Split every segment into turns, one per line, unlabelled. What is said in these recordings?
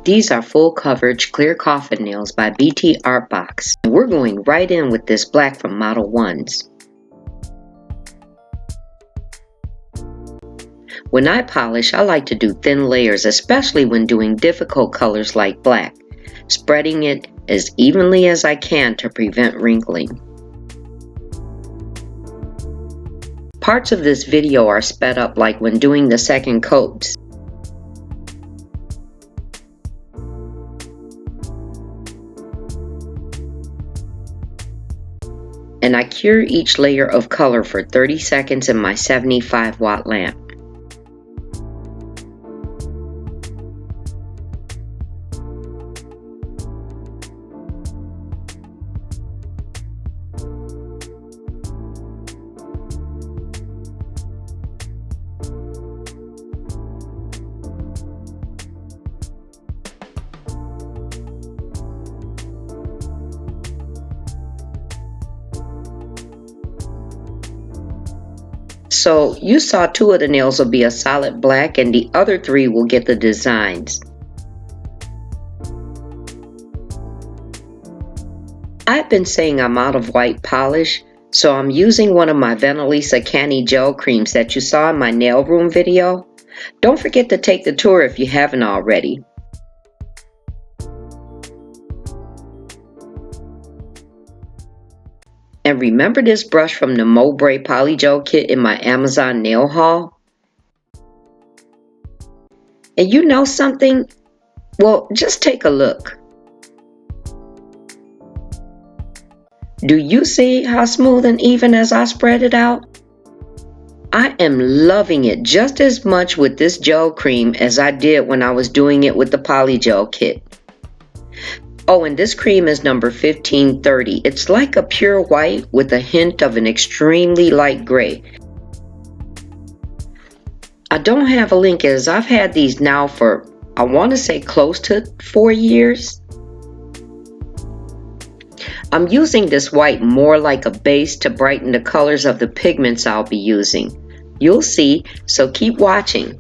These are full coverage clear coffin nails by BTArtbox. And we're going right in with this black from Modelones. When I polish, I like to do thin layers, especially when doing difficult colors like black, spreading it as evenly as I can to prevent wrinkling. Parts of this video are sped up like when doing the second coats. And I cure each layer of color for 30 seconds in my 75-watt lamp. So you saw 2 of the nails will be a solid black and the other 3 will get the designs. I've been saying I'm out of white polish, so I'm using one of my Venalisa Canni gel creams that you saw in my nail room video. Don't forget to take the tour if you haven't already. And remember this brush from the Ombre Polygel kit in my Amazon nail haul? And you know something? Well, just take a look. Do you see how smooth and even as I spread it out? I am loving it just as much with this gel cream as I did when I was doing it with the Polygel kit. Oh, and this cream is number 1530. It's like a pure white with a hint of an extremely light gray. I don't have a link as I've had these now for, I want to say, close to 4 years. I'm using this white more like a base to brighten the colors of the pigments I'll be using. You'll see, so keep watching.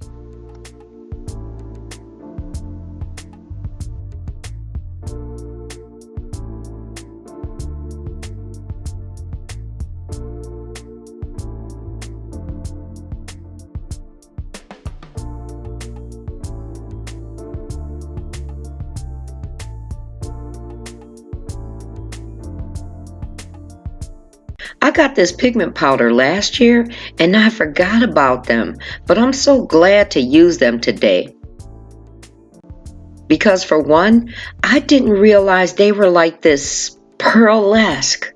I got this pigment powder last year and I forgot about them, but I'm so glad to use them today. Because for one, I didn't realize they were like this pearlesque.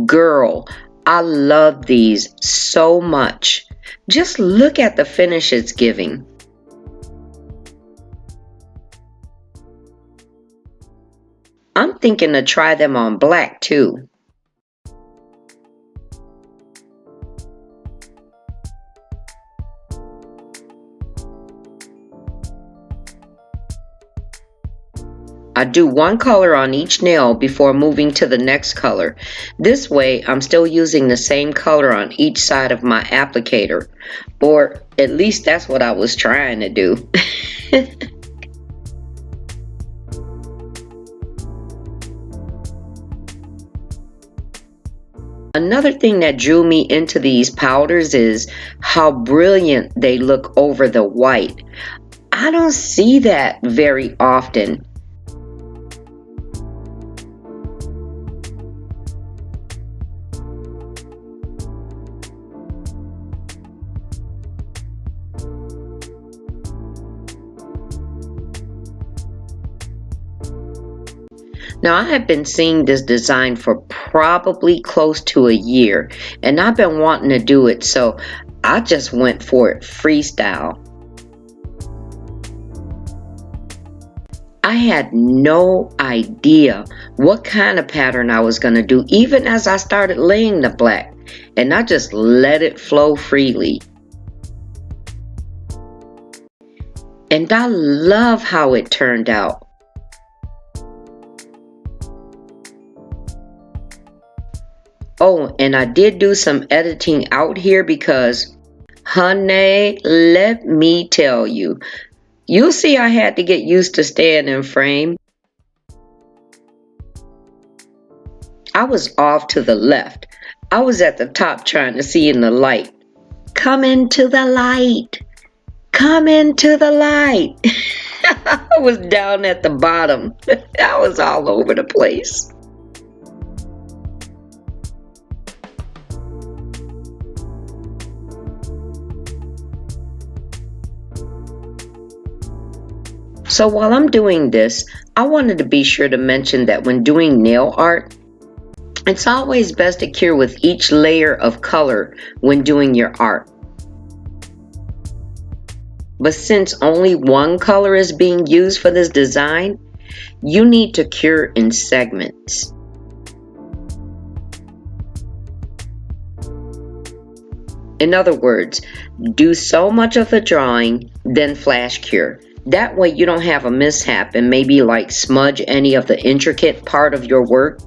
Girl, I love these so much. Just look at the finish it's giving. I'm thinking to try them on black too. I do one color on each nail before moving to the next color. This way I'm still using the same color on each side of my applicator. Or at least that's what I was trying to do. Another thing that drew me into these powders is how brilliant they look over the white. I don't see that very often. Now I have been seeing this design for probably close to a year and I've been wanting to do it, so I just went for it freestyle. I had no idea what kind of pattern I was going to do even as I started laying the black, and I just let it flow freely. And I love how it turned out. Oh, and I did do some editing out here because, honey, let me tell you, You'll see I had to get used to staying in frame. I was off to the left. I was at the top trying to see in the light. Come into the light. Come into the light. I was down at the bottom. I was all over the place. So while I'm doing this, I wanted to be sure to mention that when doing nail art, it's always best to cure with each layer of color when doing your art. But since only one color is being used for this design, you need to cure in segments. In other words, do so much of the drawing, then flash cure. That way you don't have a mishap and maybe like smudge any of the intricate part of your work.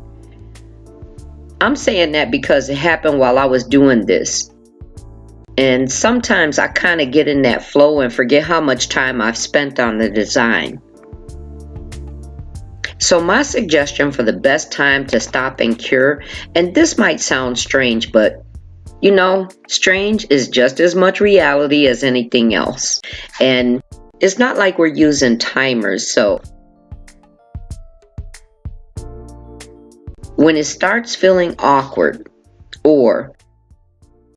I'm saying that because it happened while I was doing this. And sometimes I kind of get in that flow and forget how much time I've spent on the design. So my suggestion for the best time to stop and cure, and this might sound strange, but you know, strange is just as much reality as anything else. And it's not like we're using timers, so when it starts feeling awkward, or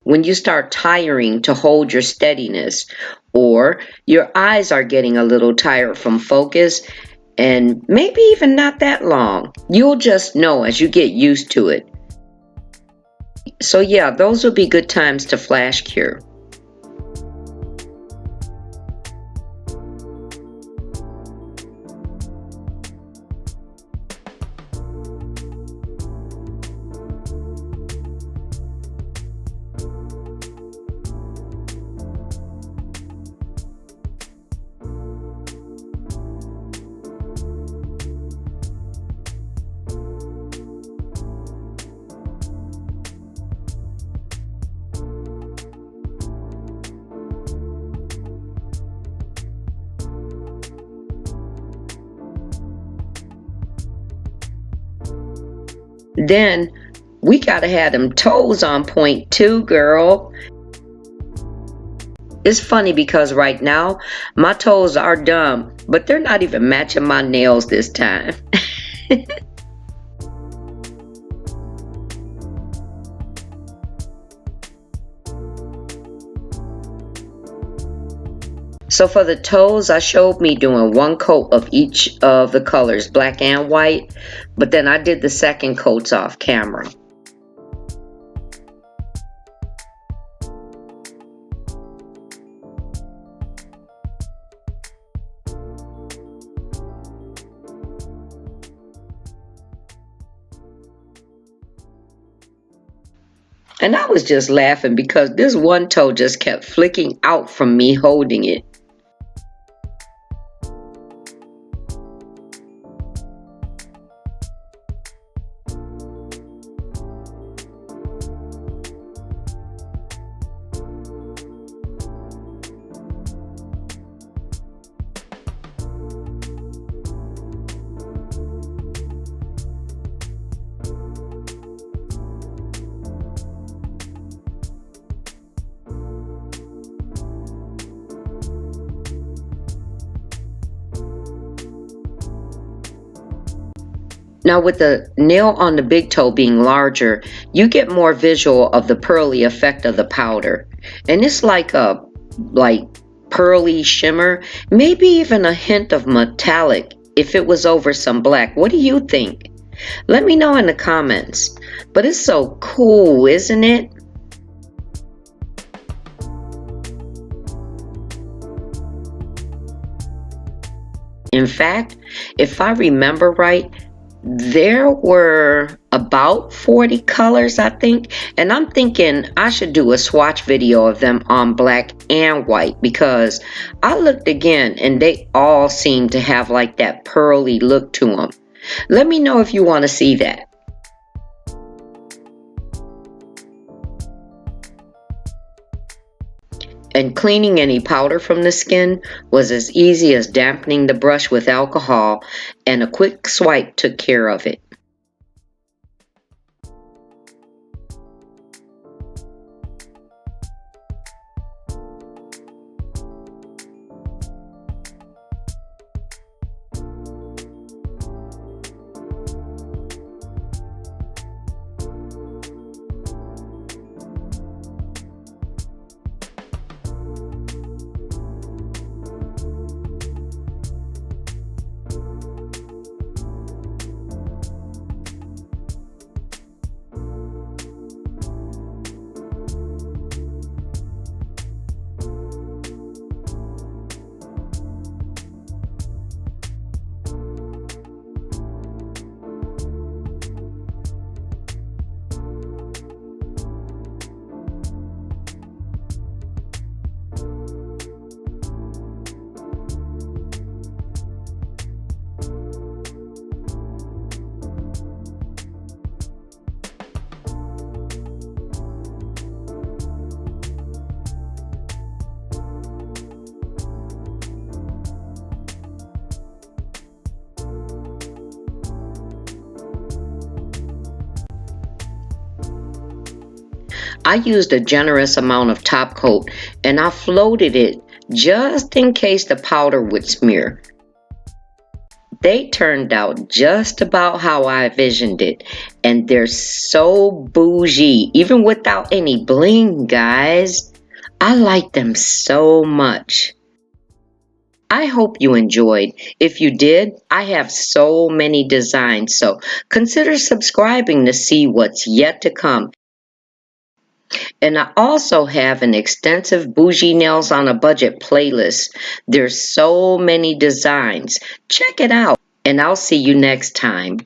when you start tiring to hold your steadiness, or your eyes are getting a little tired from focus, and maybe even not that long, you'll just know as you get used to it. So yeah, those will be good times to flash cure. Then we gotta have them toes on point too, girl. It's funny because right now my toes are dumb, but they're not even matching my nails this time. So for the toes, I showed me doing one coat of each of the colors, black and white, but then I did the second coats off camera. And I was just laughing because this one toe just kept flicking out from me holding it. Now with the nail on the big toe being larger, you get more visual of the pearly effect of the powder. And it's like a pearly shimmer, maybe even a hint of metallic if it was over some black. What do you think? Let me know in the comments. But it's so cool, isn't it? In fact, if I remember right, there were about 40 colors, I think, and I'm thinking I should do a swatch video of them on black and white because I looked again and they all seem to have like that pearly look to them. Let me know if you want to see that. And cleaning any powder from the skin was as easy as dampening the brush with alcohol, and a quick swipe took care of it. I used a generous amount of top coat, and I floated it just in case the powder would smear. They turned out just about how I envisioned it, and they're so bougie, even without any bling, guys. I like them so much. I hope you enjoyed. If you did, I have so many designs, so consider subscribing to see what's yet to come. And I also have an extensive Bougie Nails on a Budget playlist. There's so many designs. Check it out, and I'll see you next time.